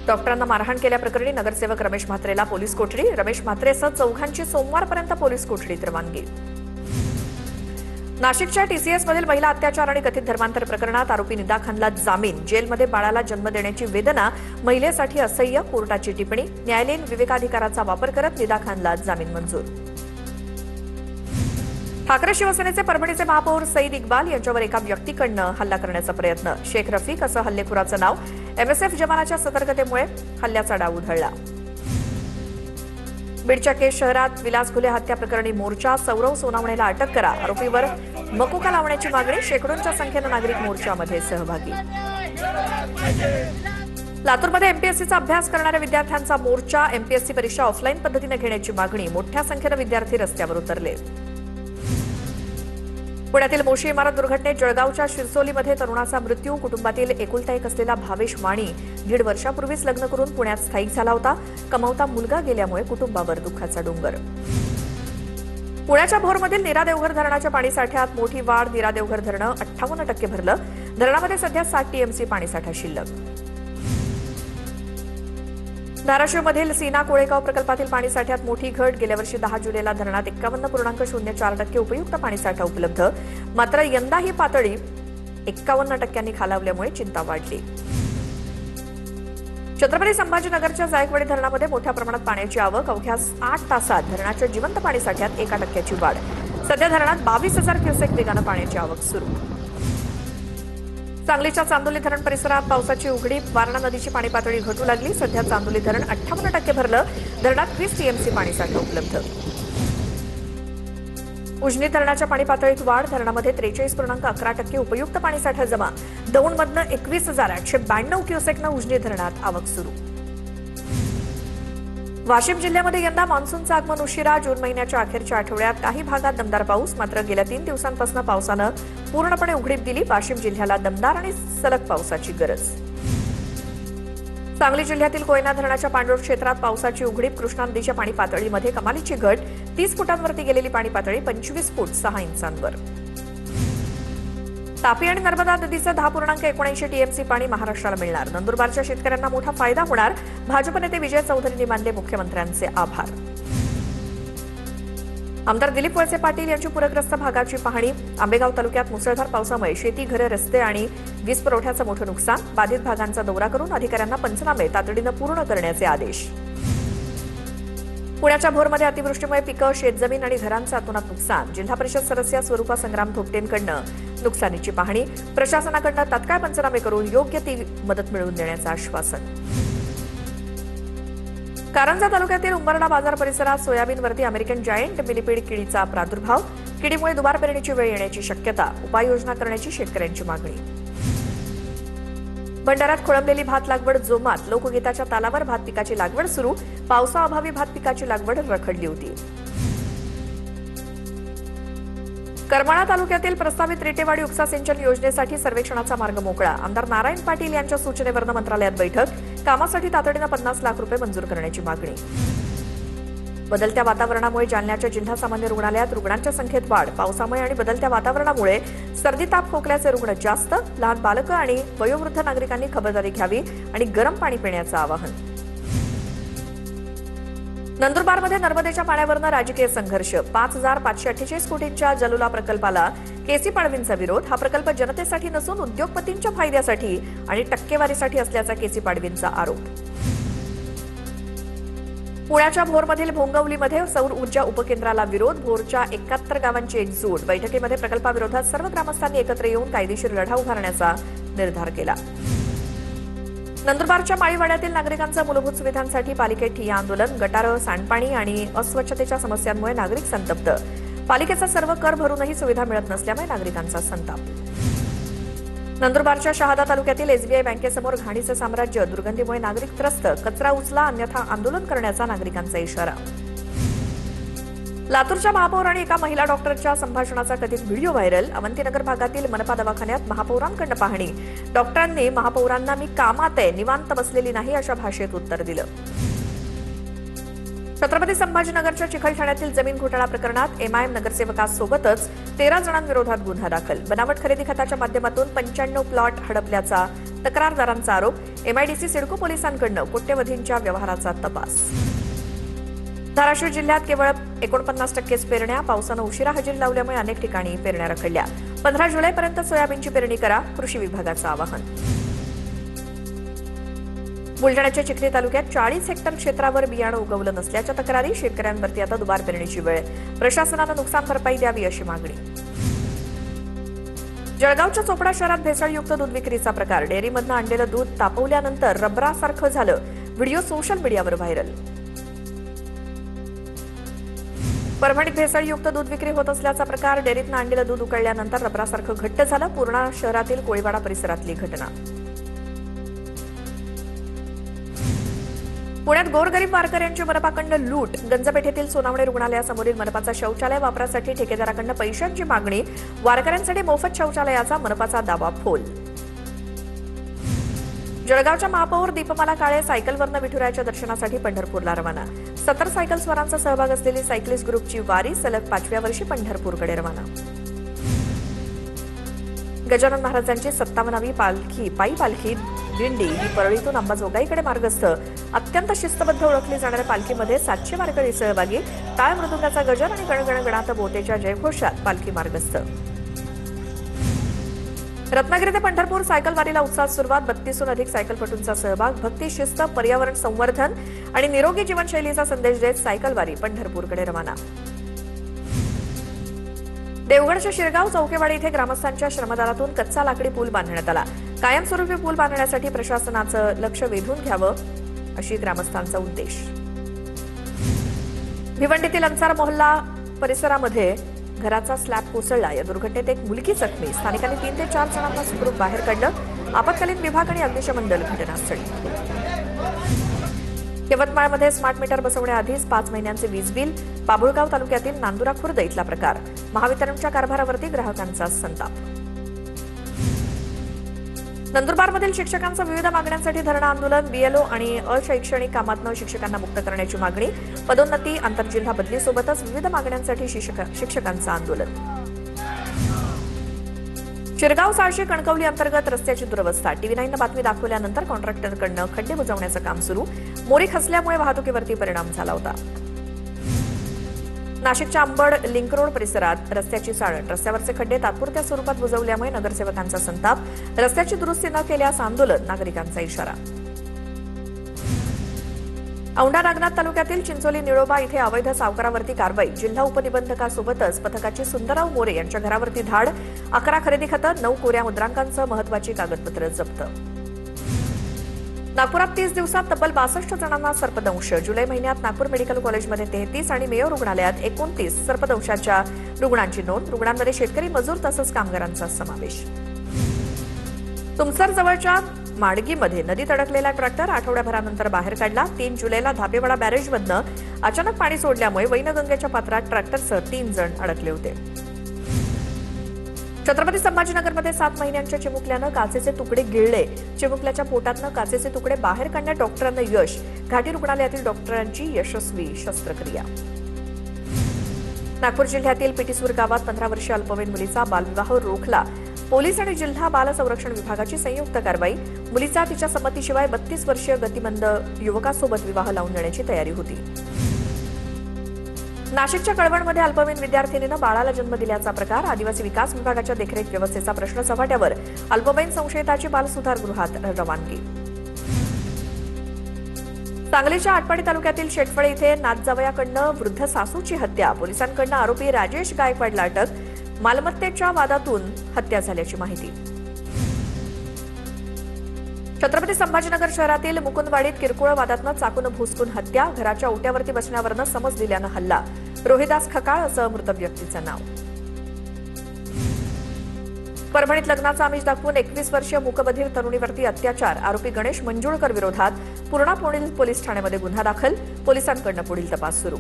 डॉक्टरांना मारहाण केल्याप्रकरणी नगरसेवक रमेश म्हात्रेला पोलीस कोठडी. रमेश म्हात्रेसह चौघांची सोमवारपर्यंत पोलीस कोठडीत रवानगी. नाशिकच्या टीसीएसमधील महिला अत्याचार आणि कथित धर्मांतर प्रकरणात आरोपी निदा खानला जामीन. जेलमध्ये बाळाला जन्म देण्याची वेदना महिलेसाठी असह्य. कोर्टाची टिप्पणी. न्यायालयीन विवेकाधिकाराचा वापर करत निदा खानला जामीन मंजूर. ठाकरे शिवसेनेचे परभणीचे महापौर सईद इक्बाल यांच्यावर एका व्यक्तीकडनं हल्ला करण्याचा प्रयत्न. शेख रफीक असं हल्लेखोराचं नाव. एमएसएफ जवानाच्या सतर्कतेमुळे हल्ल्याचा डाव उधळला. बीडच्या केज शहरात विलास घुले हत्या प्रकरणी मोर्चा. सौरव सोनावणेला अटक करा. आरोपीवर मकोका लावण्याची मागणी. शेकडोंच्या संख्येनं नागरिक मोर्चामध्ये सहभागी. लातूरमध्ये एमपीएससीचा अभ्यास करणाऱ्या विद्यार्थ्यांचा मोर्चा. एमपीएससी परीक्षा ऑफलाईन पद्धतीने घेण्याची मागणी. मोठ्या संख्येनं विद्यार्थी रस्त्यावर उतरले. पुण्यातील मोशी इमारत दुर्घटनेत जळगावच्या शिरसोलीमध्ये तरुणाचा मृत्यू. कुटुंबातील एकुलता एक असलेला भावेश वाणी 1.5 वर्षापूर्वीच लग्न करून पुण्यात स्थायिक झाला होता. कमावता मुलगा गेल्यामुळे कुटुंबावर दुःखाचा डोंगर. पुण्याच्या भोरमधील नीरा देवघर धरणाच्या पाणीसाठ्यात मोठी वाढ. नीरा देवघर धरणं 58% भरलं. धरणामध्ये सध्या 60 टीएमसी पाणीसाठा शिल्लक. धाराशिवमधील सीना कोळेगाव प्रकल्पातील पाणीसाठ्यात मोठी घट. गेल्या वर्षी 10 जुलैला धरणात 51.04% उपयुक्त पाणीसाठा उपलब्ध. मात्र यंदा ही पातळी 51% खालावल्यामुळे चिंता वाढली. छत्रपती संभाजीनगरच्या जायकवाडी धरणामध्ये मोठ्या प्रमाणात पाण्याची आवक. अवघ्या 8 तासात धरणाच्या जिवंत पाणीसाठ्यात 1% वाढ. सध्या धरणात 22,000 क्युसेक वेगानं पाण्याची आवक सुरू. सांगलीच्या चांदोली धरण परिसरात पावसाची उघडीप. वारणा नदीची पाणी पातळी घटू लागली. सध्या चांदोली धरण 58% भरलं. धरणात 20 टीएमसी पाणीसाठा उपलब्ध. उजनी धरणाच्या पाणी पातळीत वाढ. धरणामध्ये 43.11% उपयुक्त पाणीसाठा जमा. दौंडमधनं 21,892 क्युसेकनं उजनी धरणात आवक सुरू. वाशिम जिल्ह्यामध्ये यंदा मान्सूनचं आगमन उशिरा. जून महिन्याच्या अखेरच्या आठवड्यात काही भागात दमदार पाऊस. मात्र गेल्या 3 दिवसांपासून पावसानं पूर्णपणे उघडीप दिली. वाशिम जिल्ह्याला दमदार आणि सलग पावसाची गरज. सांगली जिल्ह्यातील कोयना धरणाच्या पाणलोट क्षेत्रात पावसाची उघडीप. कृष्णा नदीच्या पाणी पातळीमध्ये कमालीची घट. 30 फुटांवरती गेलेली पाणी पातळी 25 फूट 6 इंचांवर. तापी आणि नर्मदा नदीचं 10.79 टीएमसी पाणी महाराष्ट्राला मिळणार. नंदुरबारच्या शेतकऱ्यांना मोठा फायदा होणार. भाजप नेते विजय चौधरींनी मानले मुख्यमंत्र्यांचे आभार. आमदार दिलीप वळसे पाटील यांची पूरग्रस्त भागाची पाहणी. आंबेगाव तालुक्यात मुसळधार पावसामुळे शेती, घरे, रस्ते आणि वीज पुरवठ्याचं मोठं नुकसान. बाधित भागांचा दौरा करून अधिकाऱ्यांना पंचनामे तातडीनं पूर्ण करण्याचे आदेश. पुण्याच्या भोरमध्ये अतिवृष्टीमुळे पिकं, शेतजमीन आणि घरांचं अतोनात नुकसान. जिल्हा परिषद सदस्य स्वरूपा संग्राम थोपटेंकडनं नुकसानीची पाहणी. प्रशासनाकडनं तात्काळ पंचनामे करून योग्य ती मदत मिळवून देण्याचं आश्वासन. कारंजा तालुक्यातील उंबरडा बाजार परिसरात सोयाबीनवरती अमेरिकन जायंट मिलिपीड किडीचा प्रादुर्भाव. किडीमुळे दुबार पेरणीची वेळ येण्याची शक्यता. उपाययोजना करण्याची शेतकऱ्यांची मागणी. भंडाऱ्यात खोळंबलेली भात लागवड जोमात. लोकगीताच्या तालावर भात पिकाची लागवड सुरू. पावसाअभावी भात पिकाची लागवड रखडली होती. करमाळा तालुक्यातील प्रस्तावित रेटेवाडी उपसा सिंचन योजनेसाठी सर्वेक्षणाचा मार्ग मोकळा. आमदार नारायण पाटील यांच्या सूचनेवरून मंत्रालयात बैठक. कामासाठी तातडीनं 50 लाख रुपये मंजूर करण्याची मागणी. बदलत्या वातावरणामुळे जालन्याच्या जिल्हा सामान्य रुग्णालयात रुग्णांच्या संख्येत वाढ. पावसामुळे आणि बदलत्या वातावरणामुळे सर्दी, ताप, खोकल्याचे रुग्ण जास्त. लहान बालकं आणि वयोवृद्ध नागरिकांनी खबरदारी घ्यावी आणि गरम पाणी पिण्याचं आवाहन. नंदुरबारमध्ये नर्मदेच्या पाण्यावरनं राजकीय संघर्ष. 5,548 कोटींच्या जलुला प्रकल्पाला केसी पाडवींचा विरोध. हा प्रकल्प जनतेसाठी नसून उद्योगपतींच्या फायद्यासाठी आणि टक्केवारीसाठी असल्याचा केसी पाडवींचा आरोप. पुण्याच्या भोरमधील भोंगवलीमध्ये सौर ऊर्जा उपकेंद्राला विरोध. भोरच्या 71 गावांची एकजूट. बैठकीमध्ये प्रकल्पाविरोधात सर्व ग्रामस्थांनी एकत्र येऊन कायदेशीर लढा उभारण्याचा निर्धार केला. नंदुरबारच्या माळीवाड्यातील नागरिकांचं मूलभूत सुविधांसाठी पालिकेत ठिय्या आंदोलन. गटारं, सांडपाणी आणि अस्वच्छतेच्या समस्यांमुळे नागरिक संतप्त. पालिकेचा सर्व कर भरूनही सुविधा मिळत नसल्यामुळे नागरिकांचा संताप. नंदुरबारच्या शहादा तालुक्यातील एसबीआय बँकेसमोर घाणीचं साम्राज्य. दुर्गंधीमुळे नागरिक त्रस्त. कचरा उचला अन्यथा आंदोलन करण्याचा नागरिकांचा इशारा. लातूरच्या महापौर आणि एका महिला डॉक्टरच्या संभाषणाचा कथित व्हिडिओ व्हायरल. अवंतीनगर भागातील मनपा दवाखान्यात महापौरांकडनं पाहणी. डॉक्टरांनी महापौरांना मी कामात आहे, निवांत बसलेली नाही अशा भाषेत उत्तर दिलं. छत्रपती संभाजीनगरच्या चिखलठाण्यातील जमीन घोटाळा प्रकरणात एमआयएम नगरसेवकासोबतच 13 जणांविरोधात गुन्हा दाखल. बनावट खरेदी खताच्या माध्यमातून 95 प्लॉट हडपल्याचा तक्रारदारांचा आरोप, एमआयडीसी सिडको पोलिसांकडून कोट्यवधींच्या व्यवहाराचा तपास. धाराशिव जिल्ह्यात केवळ 49% पेरण्या, पावसानं उशिरा हजेरी लावल्यामुळे अनेक ठिकाणी पेरण्या रखडल्या. 15 जुलैपर्यंत सोयाबीनची पेरणी करा, कृषी विभागाचं आवाहन. बुलढाण्याच्या चिखली तालुक्यात 40 हेक्टर क्षेत्रावर बियाणं उगवलं नसल्याच्या तक्रारी, शेतकऱ्यांवरती आता दुबार पेरणीची वेळ. प्रशासनानं नुकसान भरपाई द्यावी अशी मागणी. जळगावच्या चोपडा शहरात भेसळयुक्त दूध विक्रीचा प्रकार. डेअरीमधनं आणलेलं दूध तापवल्यानंतर रबरासारखं झालं. व्हिडिओ सोशल मीडियावर व्हायरल. परभणीत भेसळयुक्त दूध विक्री होत असल्याचा प्रकार. डेअरीतनं आणलेलं दूध उकळल्यानंतर रबरासारखं घट्ट झालं. पूर्णा शहरातील कोळीवाडा परिसरातली घटना. पुण्यात गोरगरीब वारकऱ्यांची मनपाकडून लूट. गंजपेठेतील सोनावणे रुग्णालयासमोरील मनपाचा शौचालय वापरासाठी ठेकेदाराकडून पैशांची मागणी. वारकऱ्यांसाठी मोफत शौचालयाचा मनपाचा दावा फोल. जळगावच्या महापौर दीपमाला काळे सायकलवरनं विठुरायाच्या दर्शनासाठी पंढरपूरला रवाना. 70 सायकल स्वारांचा सहभाग असलेली सायकलिस्ट ग्रुपची वारी सलग 5व्या वर्षी पंढरपूरकडे रवाना. गजानन महाराजांची 57वी पायी पालखी दिंडी ही परळीतून अंबाजोगाईकडे मार्गस्थ. अत्यंत शिस्तबद्ध ओळखली जाणाऱ्या पालखीमध्ये 700 वारकरी सहभागी. टाळ मृदुंगाचा गजर आणि गणगण गणात बोतेच्या जयघोषात पालखी मार्गस्थ. रत्नागिरी ते पंढरपूर सायकल वारीला उत्साहात सुरुवात. 32हून अधिक सायकलपटूंचा सहभाग. भक्ती, शिस्त, पर्यावरण संवर्धन आणि निरोगी जीवनशैलीचा संदेश देत सायकल वारी पंढरपूरकडे रवाना. देवगडच्या शिरगाव चौकेवाडी इथे ग्रामस्थांच्या श्रमदानातून कच्चा लाकडी पूल बांधण्यात आला. कायमस्वरूपी पूल बांधण्यासाठी प्रशासनाचं लक्ष वेधून घ्यावं अशी ग्रामस्थांचा उद्देश. भिवंडीतील अन्सार मोहल्ला परिसरामध्ये घराचा स्लॅब कोसळला. या दुर्घटनेत एक मुलगी जखमी. स्थानिकांनी 3 ते 4 जणांना सुखरूप बाहेर काढलं. आपत्कालीन विभाग आणि अग्निशमन दल घटनास्थळी. यवतमाळमध्ये स्मार्ट मीटर बसवण्याआधीच 5 महिन्यांचे वीज बिल. बाभुळगाव तालुक्यातील नांदुरा खुर्द इथला प्रकार. महावितरणच्या कारभारावरती ग्राहकांचा संताप. नंदुरबारमधील शिक्षकांचं विविध मागण्यांसाठी धरणं आंदोलन. बीएलओ आणि अशैक्षणिक कामातनं शिक्षकांना मुक्त करण्याची मागणी. पदोन्नती, आंतरजिल्हा बदलीसोबतच विविध मागण्यांसाठी शिक्षकांचं आंदोलन. शिरगाव साळशी कणकवली अंतर्गत रस्त्याची दुरवस्था. TV9नं बातमी दाखवल्यानंतर कॉन्ट्रॅक्टरकडनं खड्डे बुजवण्याचं काम सुरू. मोरी खचल्यामुळे वाहतुकीवरती परिणाम झाला होता. नाशिकच्या अंबड लिंक रोड परिसरात रस्त्याची चाळण. रस्त्यावरचे खड्डे तात्पुरत्या स्वरूपात बुजवल्यामुळे नगरसेवकांचा संताप. रस्त्याची दुरुस्ती न केल्यास आंदोलन, नागरिकांचा इशारा. औंढा नागनाथ तालुक्यातील चिंचोली निळोबा इथे अवैध सावकारावरती कारवाई. जिल्हा उपनिबंधकासोबतच पथकाची सुंदरराव मोरे यांच्या घरावरती धाड. 11 खरेदी खतं, 9 कोऱ्या मुद्रांकांसह महत्वाची कागदपत्र जप्त. नागपुरात 30 दिवसात तब्बल 62 जणांना सर्पदंश. जुलै महिन्यात नागपूर मेडिकल कॉलेजमध्ये 33 आणि मेयो रुग्णालयात 29 सर्पदंशाच्या रुग्णांची नोंद. रुग्णांमध्ये शेतकरी, मजूर तसंच कामगारांचा समावेश. तुमसर जवळच्या माडगीमध्ये नदीत अडकलेला ट्रॅक्टर आठवड्याभरानंतर बाहेर काढला. 3 जुलैला धापेवाडा बॅरेजमधनं अचानक पाणी सोडल्यामुळे वैनगंगेच्या पात्रात ट्रॅक्टरसह 3 जण अडकले होते. छत्रपती संभाजीनगरमध्ये 7 महिन्यांच्या चिमुकल्यानं काचेचे तुकडे गिळले. चिमुकल्याच्या पोटातनं काचेचे तुकडे बाहेर काढण्यात डॉक्टरांना यश. घाटी रुग्णालयातील डॉक्टरांची यशस्वी शस्त्रक्रिया. नागपूर जिल्ह्यातील पिटीसूर गावात 15 वर्षीय अल्पवयीन मुलीचा बालविवाह रोखला. पोलीस आणि जिल्हा बाल संरक्षण विभागाची संयुक्त कारवाई. मुलीचा तिच्या संमतीशिवाय 32 वर्षीय गतिमंद युवकासोबत विवाह लावून देण्याची तयारी होती. नाशिकच्या कळवणमध्ये अल्पवयीन विद्यार्थिनीनं बाळाला जन्म दिल्याचा प्रकार. आदिवासी विकास विभागाच्या देखरेख व्यवस्थेचा प्रश्न चव्हाट्यावर. अल्पवयीन संशयिताची बालसुधारगृहात रवानगी. सांगलीच्या आटपाडी तालुक्यातील शेटफळे इथे नातजावयाकडनं वृद्ध सासूची हत्या. पोलिसांकडनं आरोपी राजेश गायकवाडला अटक. मालमत्तेच्या वादातून हत्या झाल्याची माहिती. छत्रपती संभाजीनगर शहरातील मुकुंदवाडीत किरकोळ वादातनं चाकूनं भुसकून हत्या. घराच्या ओट्यावरती बसण्यावरनं समज दिल्यानं हल्ला. रोहिदास खकाळ असं मृत व्यक्तीचं नाव. परभणीत लग्नाचा आमिष दाखवून 21 वर्षीय मूकबधीर तरुणीवरती अत्याचार. आरोपी गणेश मंजुळकर विरोधात पूर्णा पोलीस ठाण्यामध्ये गुन्हा दाखल. पोलिसांकडनं पुढील तपास सुरू.